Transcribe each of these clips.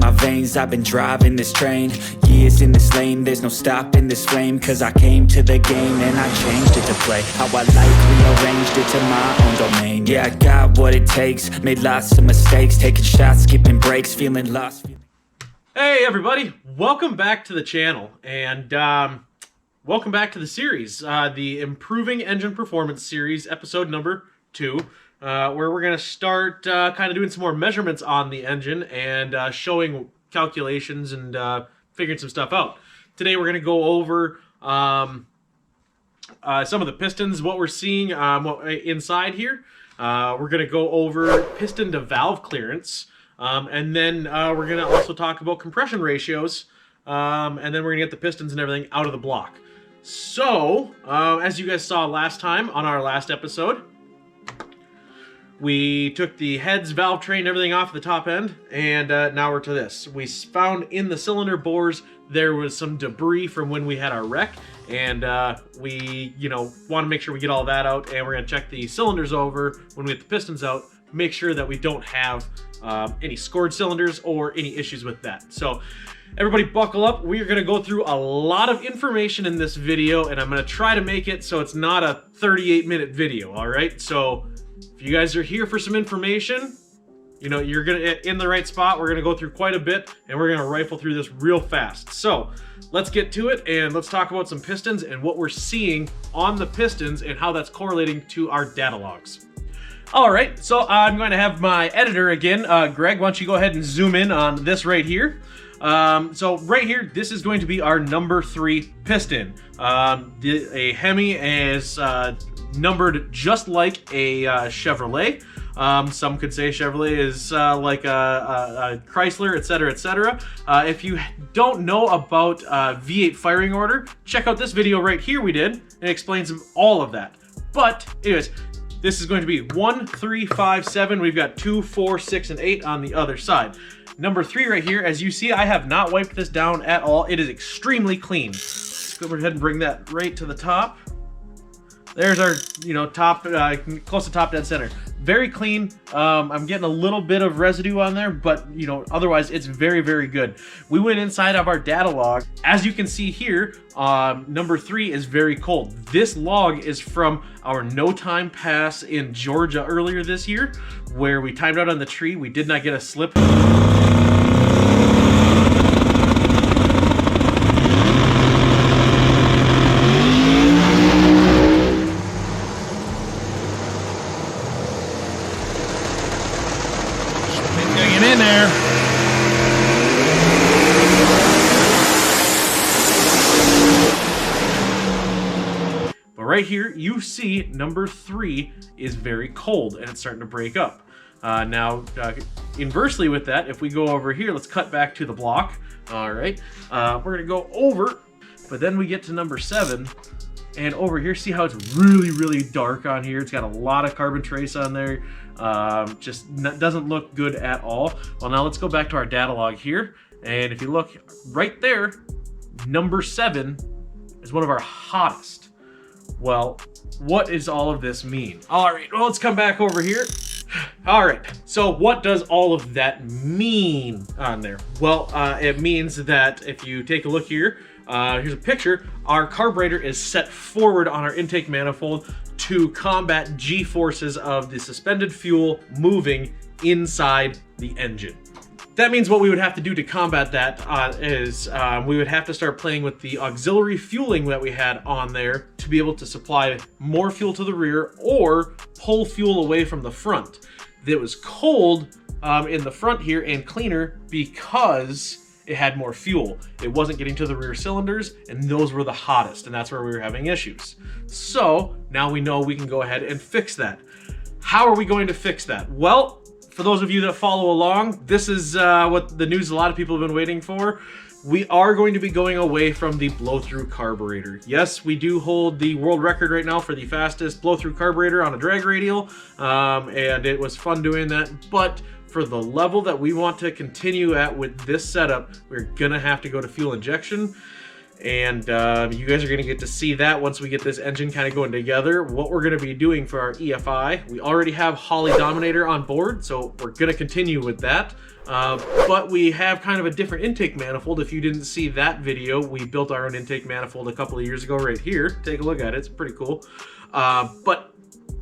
my veins, I've been driving this train. Years in this lane, there's no stopping this flame. Cause I came to the game and I changed it to play how I like, rearranged it to my own domain. Yeah, I got what it takes, made lots of mistakes, taking shots, skipping breaks, feeling lost. Hey everybody, welcome back to the channel, and welcome back to the series, the Improving Engine Performance series, episode number 2. Where we're going to start kind of doing some more measurements on the engine and showing calculations and figuring some stuff out. Today we're going to go over some of the pistons, what we're seeing inside here. We're going to go over piston to valve clearance, and then we're going to also talk about compression ratios, and then we're going to get the pistons and everything out of the block. So, as you guys saw last time on our last episode, we took the heads, valve train, everything off the top end, and now we're to this. We found in the cylinder bores there was some debris from when we had our wreck, and we, want to make sure we get all that out, and we're going to check the cylinders over when we get the pistons out, make sure that we don't have any scored cylinders or any issues with that. So everybody buckle up. We are going to go through a lot of information in this video, and I'm going to try to make it so it's not a 38-minute video, all right? So if you guys are here for some information, you're in the right spot. We're gonna go through quite a bit, and we're gonna rifle through this real fast. So let's get to it, and let's talk about some pistons and what we're seeing on the pistons and how that's correlating to our data logs. All right, so I'm going to have my editor again. Greg, why don't you go ahead and zoom in on this right here. So right here, this is going to be our number 3 piston. A Hemi is numbered just like a Chevrolet. Some could say Chevrolet is like a Chrysler, etc., etc. If you don't know about V8 firing order, check out this video right here we did. It explains all of that. But anyways, this is going to be 1, 3, 5, 7. We've got 2, 4, 6, and 8 on the other side. Number 3 right here, as you see, I have not wiped this down at all. It is extremely clean. Let's go ahead and bring that right to the top. There's our, top, close to top dead center. Very clean. I'm getting a little bit of residue on there, but, otherwise it's very, very good. We went inside of our data log. As you can see here, number 3 is very cold. This log is from our no time pass in Georgia earlier this year, where we timed out on the tree. We did not get a slip. In there. But right here, you see number 3 is very cold and it's starting to break up. Now, inversely with that, if we go over here, let's cut back to the block. All right, we're gonna go over, but then we get to number 7. And over here, see how it's really, really dark on here? It's got a lot of carbon trace on there. Just doesn't look good at all. Well, now let's go back to our data log here. And if you look right there, number 7 is one of our hottest. Well, what does all of this mean? All right, well, let's come back over here. All right, so what does all of that mean on there? Well, it means that if you take a look here, here's a picture. Our carburetor is set forward on our intake manifold to combat G-forces of the suspended fuel moving inside the engine. That means what we would have to do to combat that is we would have to start playing with the auxiliary fueling that we had on there to be able to supply more fuel to the rear or pull fuel away from the front. It was cold in the front here and cleaner because it had more fuel. It wasn't getting to the rear cylinders, and those were the hottest, and that's where we were having issues. So now we know we can go ahead and fix that. How are we going to fix that? Well, for those of you that follow along, this is what the news a lot of people have been waiting for. We are going to be going away from the blow-through carburetor. Yes, we do hold the world record right now for the fastest blow-through carburetor on a drag radial, and it was fun doing that, but for the level that we want to continue at with this setup, we're gonna have to go to fuel injection. And you guys are going to get to see that once we get this engine kind of going together. What we're going to be doing for our EFI, we already have Holley Dominator on board, so we're going to continue with that. But we have kind of a different intake manifold. If you didn't see that video, we built our own intake manifold a couple of years ago right here. Take a look at it, it's pretty cool. But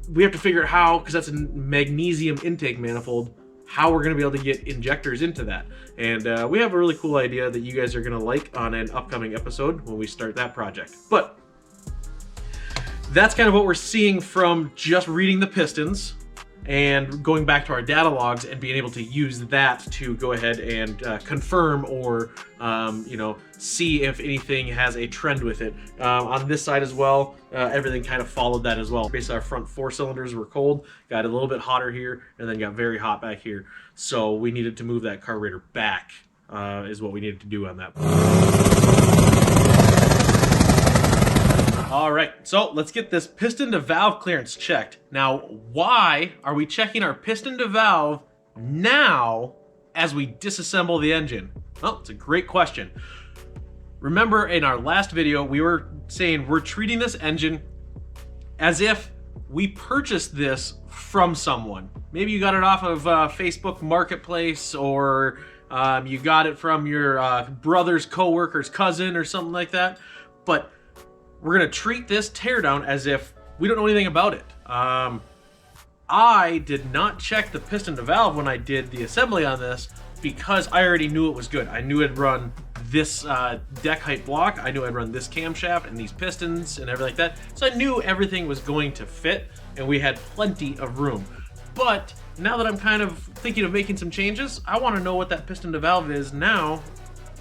we have to figure out how, because that's a magnesium intake manifold, how we're going to be able to get injectors into that. And we have a really cool idea that you guys are going to like on an upcoming episode when we start that project. But that's kind of what we're seeing from just reading the pistons and going back to our data logs and being able to use that to go ahead and confirm or you know, see if anything has a trend with it. On this side as well, everything kind of followed that as well. Basically our front 4 cylinders were cold, got a little bit hotter here, and then got very hot back here. So we needed to move that carburetor back, is what we needed to do on that. All right, so let's get this piston to valve clearance checked. Now, why are we checking our piston to valve now as we disassemble the engine? Well, it's a great question. Remember in our last video, we were saying we're treating this engine as if we purchased this from someone. Maybe you got it off of Facebook Marketplace, or you got it from your brother's coworker's cousin or something like that. But we're gonna treat this teardown as if we don't know anything about it. I did not check the piston to valve when I did the assembly on this because I already knew it was good. I knew it'd run this deck height block. I knew I'd run this camshaft and these pistons and everything like that. So I knew everything was going to fit and we had plenty of room. But now that I'm kind of thinking of making some changes, I wanna know what that piston to valve is now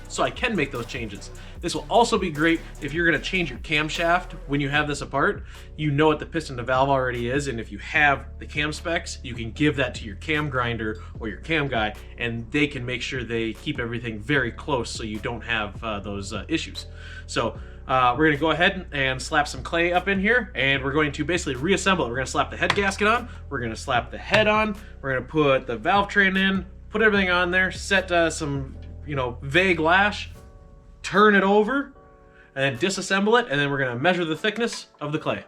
so I can make those changes. This will also be great if you're gonna change your camshaft when you have this apart. You know what the piston to valve already is, and if you have the cam specs, you can give that to your cam grinder or your cam guy, and they can make sure they keep everything very close so you don't have those issues. So we're gonna go ahead and slap some clay up in here, and we're going to basically reassemble it. We're gonna slap the head gasket on, we're gonna slap the head on, we're gonna put the valve train in, put everything on there, set some, you know, vague lash, turn it over, and then disassemble it, and then we're gonna measure the thickness of the clay.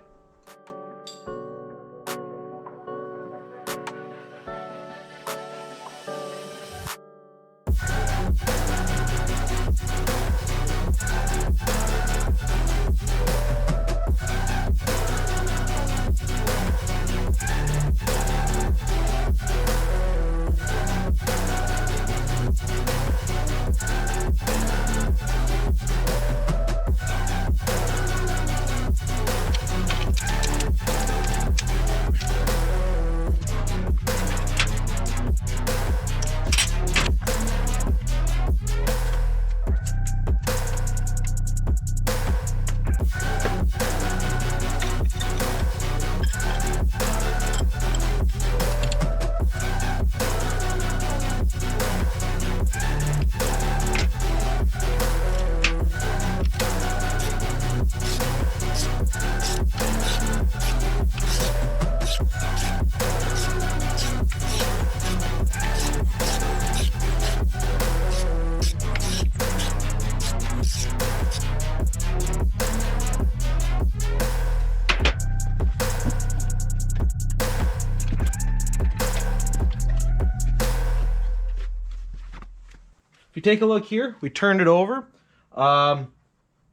If you take a look here, we turned it over. The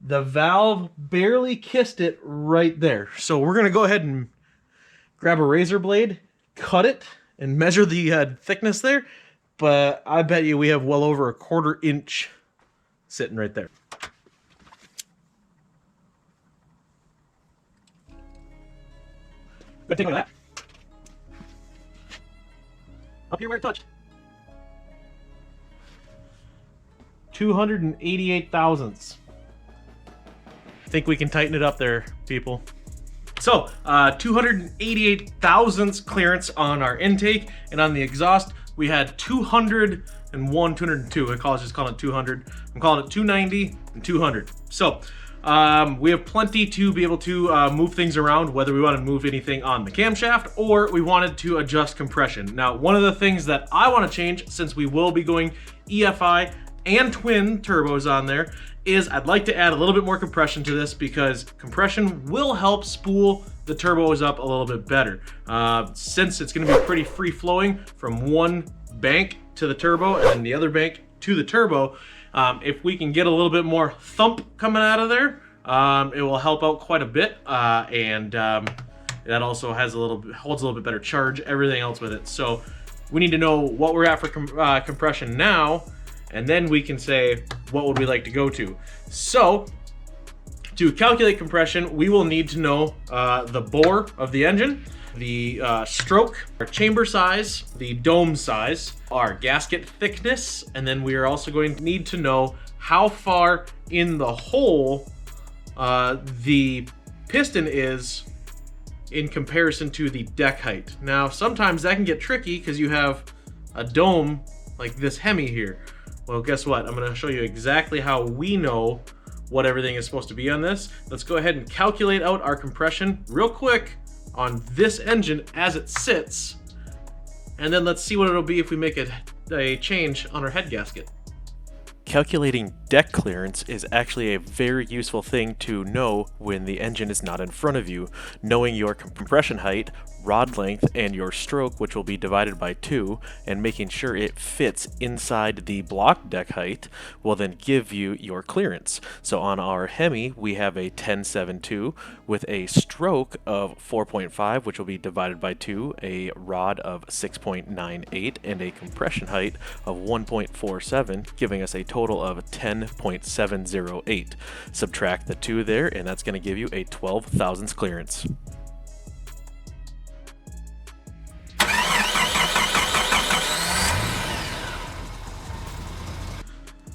valve barely kissed it right there. So we're gonna go ahead and grab a razor blade, cut it, and measure the thickness there. But I bet you we have well over a 1/4 inch sitting right there. Go take a look at that. Up here where it touched. 288 thousandths. Think we can tighten it up there, people. So 288 thousandths clearance on our intake, and on the exhaust we had 201, 202. I just calling it 200. I'm calling it 290 and 200. So we have plenty to be able to move things around, whether we want to move anything on the camshaft or we wanted to adjust compression. Now, one of the things that I want to change, since we will be going EFI and twin turbos on there is I'd like to add a little bit more compression to this, because compression will help spool the turbos up a little bit better. Since it's going to be pretty free flowing from one bank to the turbo and then the other bank to the turbo, if we can get a little bit more thump coming out of there, it will help out quite a bit, and that also has holds a little bit better charge, everything else with it. So we need to know what we're at for compression now, and then we can say what would we like to go to. So to calculate compression, we will need to know the bore of the engine, the stroke, our chamber size, the dome size, our gasket thickness, and then we are also going to need to know how far in the hole the piston is in comparison to the deck height. Now, sometimes that can get tricky because you have a dome like this Hemi here. Well, guess what? I'm gonna show you exactly how we know what everything is supposed to be on this. Let's go ahead and calculate out our compression real quick on this engine as it sits, and then let's see what it'll be if we make a change on our head gasket. Calculating deck clearance is actually a very useful thing to know when the engine is not in front of you. Knowing your compression height, rod length, and your stroke, which will be divided by 2, and making sure it fits inside the block deck height will then give you your clearance. So on our Hemi, we have a 10.72 with a stroke of 4.5, which will be divided by 2, a rod of 6.98, and a compression height of 1.47, giving us a total of 10.708. Subtract the 2 there, and that's going to give you a 12 thousandths clearance.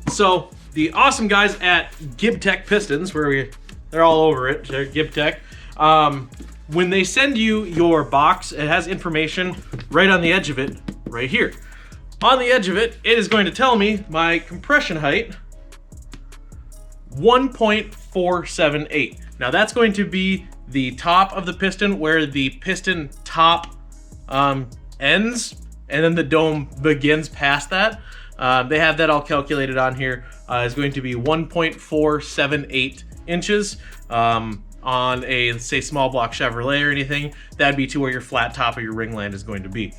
So the awesome guys at GibTech Pistons, they're all over it, they're GibTech. When they send you your box, it has information right on the edge of it, right here. On the edge of it, it is going to tell me my compression height, 1.478. Now that's going to be the top of the piston, where the piston top ends, and then the dome begins past that. They have that all calculated on here. It's going to be 1.478 inches. On a, say, small block Chevrolet or anything, that'd be to where your flat top of your ringland is going to be.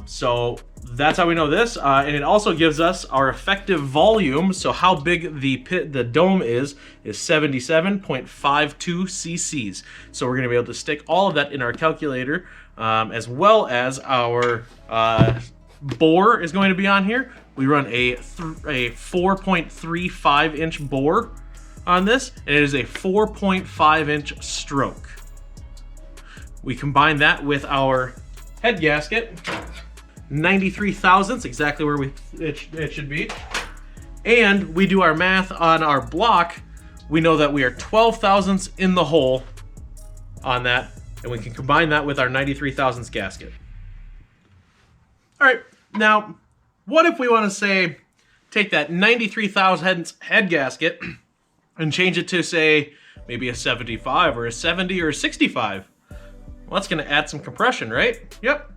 So that's how we know this. And it also gives us our effective volume. So how big the dome is 77.52 cc's. So we're going to be able to stick all of that in our calculator, as well as our bore is going to be on here. We run a 4.35 inch bore on this, and it is a 4.5 inch stroke. We combine that with our head gasket, 93 thousandths, exactly where it should be. And we do our math on our block. We know that we are 12 thousandths in the hole on that, and we can combine that with our 93 thousandths gasket. All right, now, what if we want to say, take that 93 thousandths head gasket and change it to, say, maybe a 75 or a 70 or a 65? Well, that's going to add some compression, right? Yep.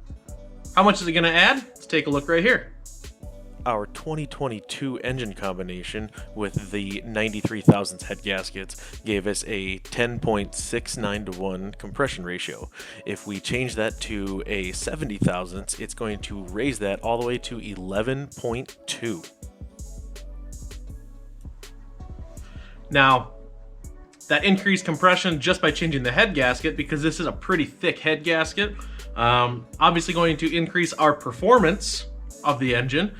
How much is it going to add? Let's take a look right here. Our 2022 engine combination with the 93 thousandths head gaskets gave us a 10.69 to 1 compression ratio. If we change that to a 70 thousandths, it's going to raise that all the way to 11.2. Now, that increased compression just by changing the head gasket, because this is a pretty thick head gasket, obviously going to increase our performance of the engine.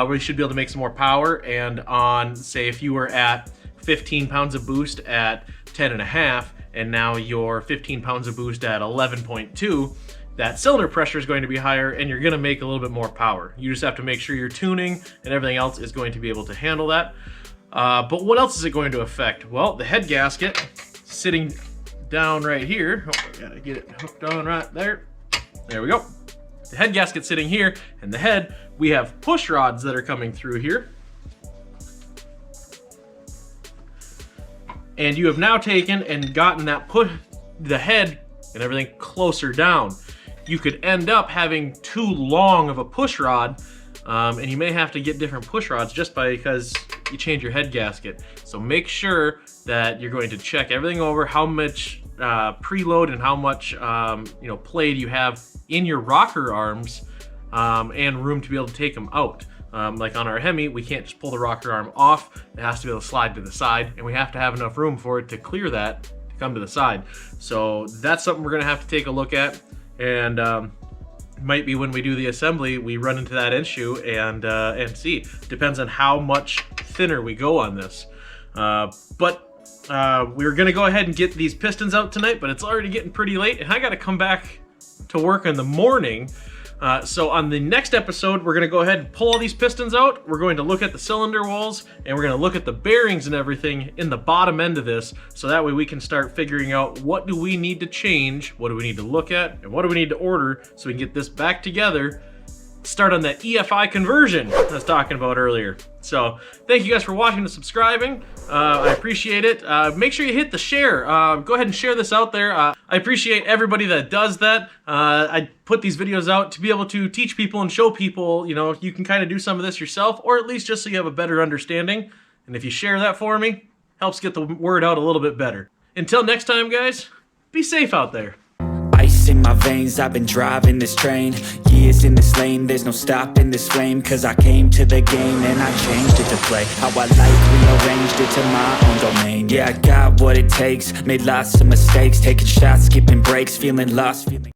We should be able to make some more power, and on, say, if you were at 15 pounds of boost at 10.5, and now you're 15 pounds of boost at 11.2, that cylinder pressure is going to be higher, and you're going to make a little bit more power. You just have to make sure your tuning and everything else is going to be able to handle that. But what else is it going to affect? Well, the head gasket sitting down right here. Oh, I gotta get it hooked on right there. There we go. The head gasket sitting here, and the head, we have push rods that are coming through here. And you have now taken and gotten that the head and everything closer down. You could end up having too long of a push rod and you may have to get different push rods just because you change your head gasket. So make sure that you're going to check everything over, how much preload and how much play you have in your rocker arms, and room to be able to take them out. Like on our Hemi, we can't just pull the rocker arm off. It has to be able to slide to the side, and we have to have enough room for it to clear that to come to the side. So that's something we're gonna have to take a look at, and might be when we do the assembly, we run into that issue and see. Depends on how much thinner we go on this. But we're gonna go ahead and get these pistons out tonight, but it's already getting pretty late, and I gotta come back to work in the morning. So on the next episode, we're gonna go ahead and pull all these pistons out. We're going to look at the cylinder walls, and we're gonna look at the bearings and everything in the bottom end of this, so that way we can start figuring out what do we need to change, what do we need to look at, and what do we need to order so we can get this back together, start on that EFI conversion I was talking about earlier. So thank you guys for watching and subscribing. I appreciate it. Make sure you hit the share. Go ahead and share this out there. I appreciate everybody that does that. I put these videos out to be able to teach people and show people, you can kind of do some of this yourself, or at least just so you have a better understanding. And if you share that for me, helps get the word out a little bit better. Until next time, guys, be safe out there. Ice in my veins, I've been driving this train. Years in this lane, there's no stopping this flame. Cause I came to the game and I changed it to play how I like, rearranged it to my own domain. Yeah, I got what it takes, made lots of mistakes, taking shots, skipping breaks, feeling lost, feeling